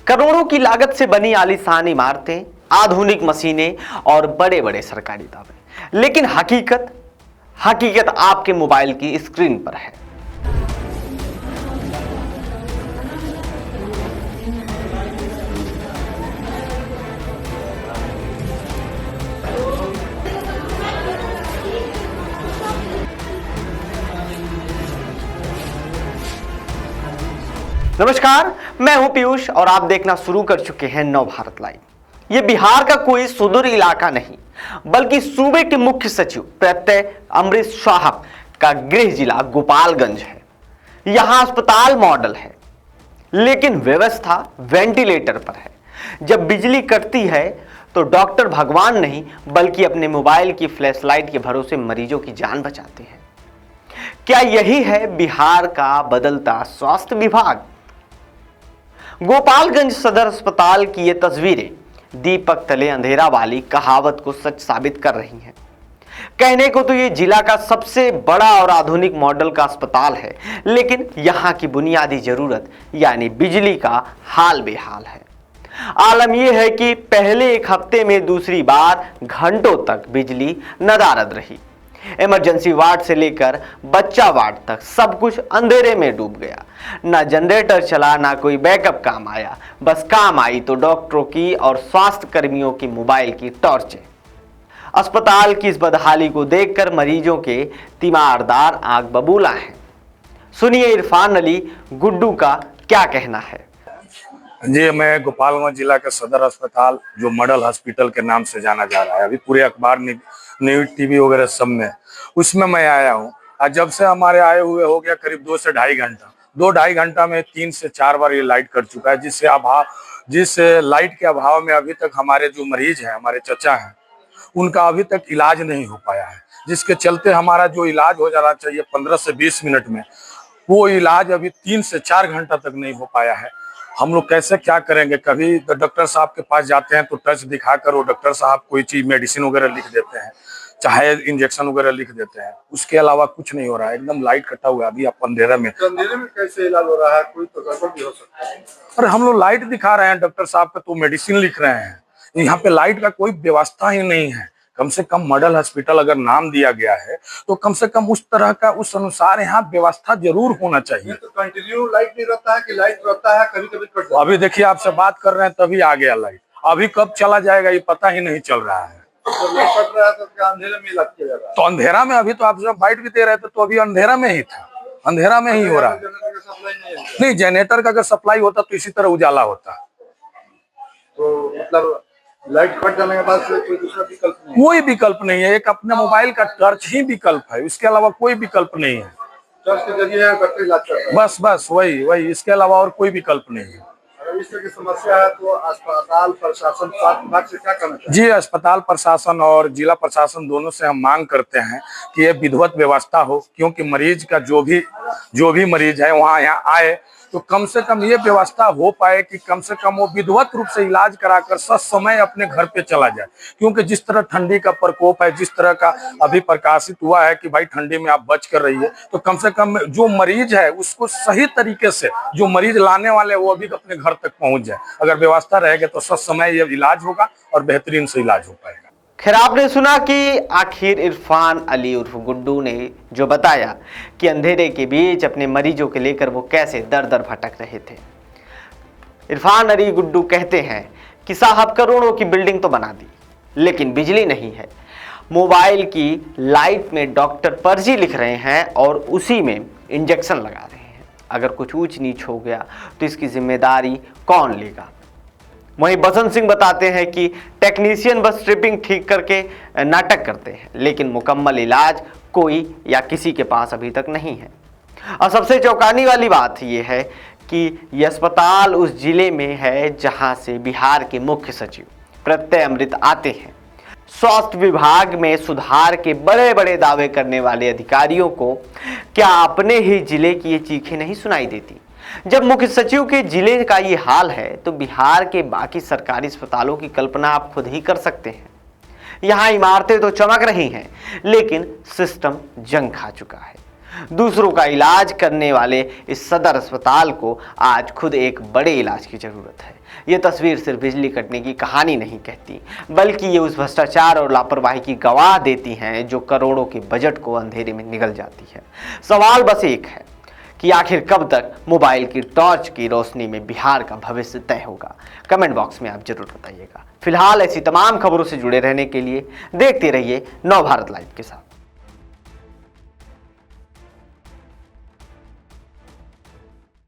करोड़ों की लागत से बनी आलीशान इमारतें, आधुनिक मशीनें और बड़े बड़े सरकारी दावे, लेकिन हकीकत हकीकत आपके मोबाइल की स्क्रीन पर है। नमस्कार, मैं हूं पीयूष और आप देखना शुरू कर चुके हैं नव भारत लाइव। यह बिहार का कोई सुदूर इलाका नहीं, बल्कि सूबे के मुख्य सचिव प्रत्यय अमृत शाह का गृह जिला गोपालगंज है। यहां अस्पताल मॉडल है, लेकिन व्यवस्था वेंटिलेटर पर है। जब बिजली कटती है तो डॉक्टर भगवान नहीं, बल्कि अपने मोबाइल की फ्लैशलाइट के भरोसे मरीजों की जान बचाते हैं। क्या यही है बिहार का बदलता स्वास्थ्य विभाग? गोपालगंज सदर अस्पताल की ये तस्वीरें दीपक तले अंधेरा वाली कहावत को सच साबित कर रही हैं। कहने को तो ये जिला का सबसे बड़ा और आधुनिक मॉडल का अस्पताल है, लेकिन यहाँ की बुनियादी जरूरत यानी बिजली का हाल बेहाल है। आलम यह है कि पहले एक हफ्ते में दूसरी बार घंटों तक बिजली नदारद रही। इमरजेंसी वार्ड से लेकर बच्चा वार्ड तक सब कुछ अंधेरे में डूब गया। ना जनरेटर चला, ना कोई बैकअप काम आया। बस काम आई तो डॉक्टरों की और स्वास्थ्य कर्मियों की मोबाइल की टॉर्चें। अस्पताल की इस बदहाली को देखकर मरीजों के तीमारदार आंख बबूला हैं। सुनिए इरफान अली गुड्डू का क्या कहना है। जी, मैं गोपालगंज जिला के सदर अस्पताल जो मॉडल हॉस्पिटल के नाम से जाना जा रहा है, अभी पूरे अखबार न्यूज टीवी वगैरह सब में, उसमें मैं आया हूँ। आज जब से हमारे आए हुए हो गया करीब 2 से ढाई घंटा। 2-2.5 घंटा में 3 से 4 बार ये लाइट कट चुका है, जिस लाइट के अभाव में अभी तक हमारे जो मरीज हैं, हमारे चचा हैं, उनका अभी तक इलाज नहीं हो पाया है। जिसके चलते हमारा जो इलाज हो जाना चाहिए 15 से 20 मिनट में, वो इलाज अभी 3 से 4 घंटा तक नहीं हो पाया है। हम लोग कैसे क्या करेंगे? कभी तो डॉक्टर साहब के पास जाते हैं तो टच दिखाकर वो डॉक्टर साहब कोई चीज मेडिसिन वगैरह लिख देते हैं, चाहे इंजेक्शन वगैरह लिख देते हैं। उसके अलावा कुछ नहीं हो रहा है, एकदम लाइट कटा हुआ है। अभी आप अंधेरे में कैसे इलाज हो रहा है? कोई तो गड़बड़ भी हो सकता है। और हम लोग लाइट दिखा रहे हैं डॉक्टर साहब पे, तो मेडिसिन लिख रहे हैं। यहाँ पे लाइट का कोई व्यवस्था ही नहीं है। कम से कम मॉडल हॉस्पिटल अगर नाम दिया गया है तो कम से कम उस तरह का, उस अनुसार यहाँ व्यवस्था जरूर होना चाहिए। तो कंटिन्यू लाइट नहीं रहता है कि लाइट रहता है कभी कभी कट जाता है? अभी देखिए, आपसे बात कर रहे हैं तभी आ गया लाइट। अभी कब चला जाएगा ये पता ही नहीं चल रहा है। तो लाइट कट रहा है तो क्या अंधेरे में इलाज किया जाएगा? तो अंधेरा में, अभी तो आप जब बाइट भी दे रहे थे तो अभी अंधेरा में ही था, अंधेरा में ही हो रहा है। जनरेटर का सप्लाई नहीं है? नहीं, जनरेटर का अगर सप्लाई होता तो इसी तरह उजाला होता। तो मतलब लाइट कट जाने के बाद से कोई दूसरा विकल्प नहीं है? कोई विकल्प नहीं है, एक अपने मोबाइल का टॉर्च ही विकल्प है, इसके अलावा कोई विकल्प नहीं है। टॉर्च के जरिए डॉक्टर इलाज करता है? बस वही, इसके अलावा और कोई विकल्प नहीं है। अगर इस तरह की समस्या है तो अस्पताल प्रशासन, स्वास्थ्य विभाग से क्या करना चाहिए? जी, अस्पताल प्रशासन और जिला प्रशासन दोनों से हम मांग करते हैं कि ये विधिवत व्यवस्था हो, क्योंकि मरीज का जो भी मरीज है वहाँ यहाँ आए तो कम से कम ये व्यवस्था हो पाए कि कम से कम वो विधिवत रूप से इलाज कराकर समय अपने घर पे चला जाए। क्योंकि जिस तरह ठंडी का प्रकोप है, जिस तरह का अभी प्रकाशित हुआ है कि भाई ठंडी में आप बच कर रहिए, तो कम से कम जो मरीज है उसको सही तरीके से, जो मरीज लाने वाले वो अभी अपने घर तक पहुंच जाए। अगर व्यवस्था रहेगी तो समय ये इलाज होगा और बेहतरीन से इलाज हो पाएगा। खैर, आपने सुना कि आखिर इरफान अली उर्फ गुड्डू ने जो बताया कि अंधेरे के बीच अपने मरीजों के लेकर वो कैसे दर दर भटक रहे थे। इरफान अली गुड्डू कहते हैं कि साहब, करोड़ों की बिल्डिंग तो बना दी, लेकिन बिजली नहीं है। मोबाइल की लाइट में डॉक्टर पर्ची लिख रहे हैं और उसी में इंजेक्शन लगा रहे हैं। अगर कुछ ऊंच नीच हो गया तो इसकी जिम्मेदारी कौन लेगा? वहीं बसंत सिंह बताते हैं कि टेक्नीशियन बस स्ट्रिपिंग ठीक करके नाटक करते हैं, लेकिन मुकम्मल इलाज कोई या किसी के पास अभी तक नहीं है। और सबसे चौंकाने वाली बात यह है कि यह अस्पताल उस जिले में है जहां से बिहार के मुख्य सचिव प्रत्यय अमृत आते हैं। स्वास्थ्य विभाग में सुधार के बड़े बड़े दावे करने वाले अधिकारियों को क्या अपने ही जिले की ये चीखें नहीं सुनाई देती? जब मुख्य सचिव के जिले का ये हाल है तो बिहार के बाकी सरकारी अस्पतालों की कल्पना आप खुद ही कर सकते हैं। यहाँ इमारतें तो चमक रही हैं, लेकिन सिस्टम जंग खा चुका है। दूसरों का इलाज करने वाले इस सदर अस्पताल को आज खुद एक बड़े इलाज की जरूरत है। ये तस्वीर सिर्फ बिजली कटने की कहानी नहीं कहती, बल्कि ये उस भ्रष्टाचार और लापरवाही की गवाह देती हैं जो करोड़ों के बजट को अंधेरे में निगल जाती है। सवाल बस एक है कि आखिर कब तक मोबाइल की टॉर्च की रोशनी में बिहार का भविष्य तय होगा। कमेंट बॉक्स में आप जरूर बताइएगा। फिलहाल ऐसी तमाम खबरों से जुड़े रहने के लिए देखते रहिए नव भारत लाइव के साथ।